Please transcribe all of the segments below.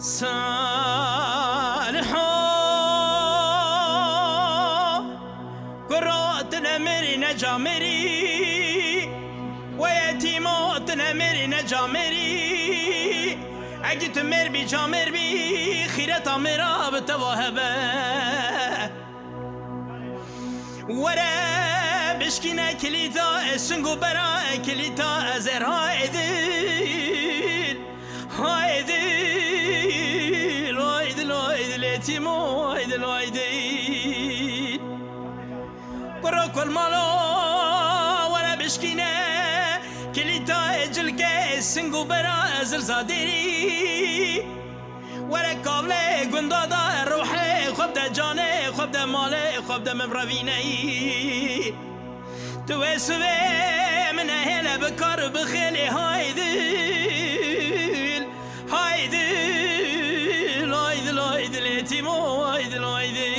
صالحو قراتنا مري نجامري ويتيماتنا مري نجامري عقدت مر بي جامر بي خيرة مرا بتوهبه ورا بشكينا كليتا سنقو برا كليتا أزر هايدل هايدل هايدل هايدل يتيمو هايدل هايدل قرا كل مالا ورا بشكينا كليتا جلقة سنقو برا أزر زادري ورا قابله قندادا روحي خبدا جاني خبدا مالي خبدا مبرويني تو سوي من هلا بكار بخيلي هايدل هايدل هايدل هايدل يتيمو هايدل هايدل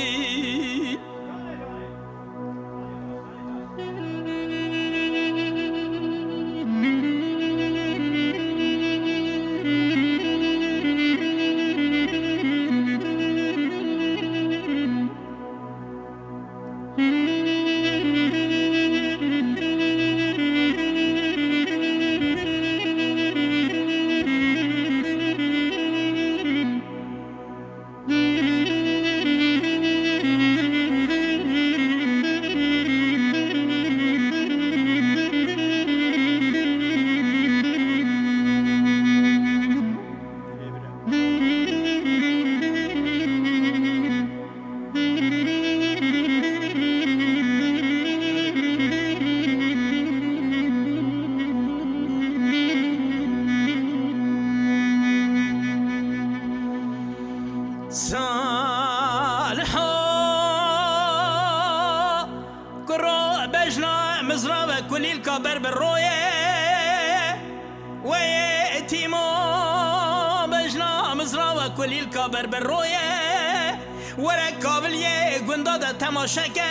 صالحو قرو بجنا مزرعة كل الكبر بالروية ويتيمو بجنا مزرعة كل الكبر بالروية ورا قابلية قندادة تماشاك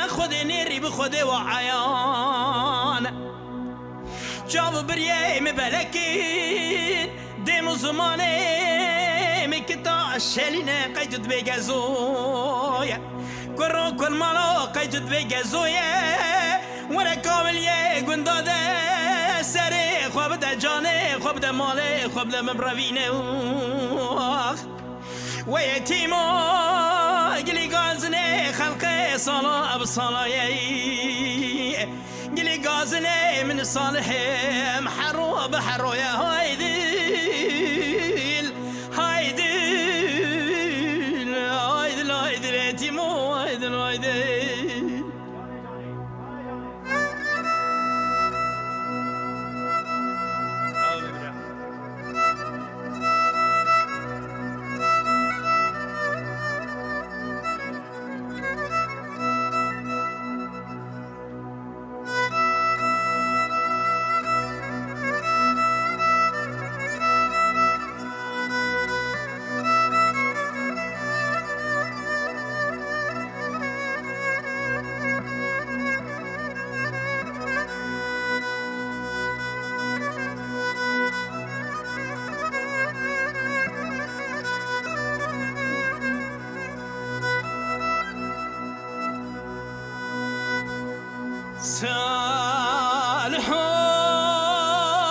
خود نيري بخود وعيان جاو بريه مبلكين ديمو زماني مكتا الشالينة قيدت بيجازويا كرو كل مالو قيدت بيجازويا ورا كاملية قندادة سري خوابدا جاني خوابدا مالي خوابدا مبرويني ويتيمو قلي قازني خلقي صلاة بصلاة قلي قازني من الصالحين محرو بحرو يا هايدل هايدل هايدل هايدل يتيمو هايدل هايدل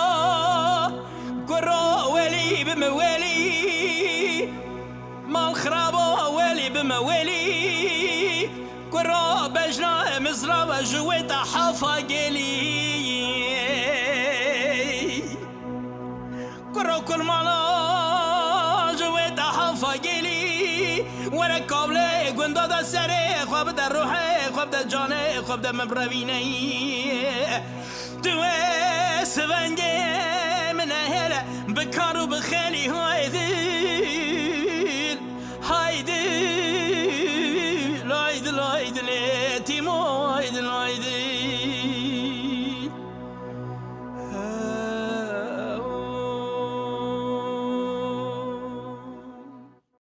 صالحو قرو ولي بموالي مال خرابو ولي بموالي قرو بجنا مزرعة جويتا حافا قلي قرو كل مالا جويتا حافا قلي ورا قابله قندادا سري خوابدا روحي خوابدا جاني خوابدا مبرويني تو سفنجي من هلا بكارو بخالي هايدي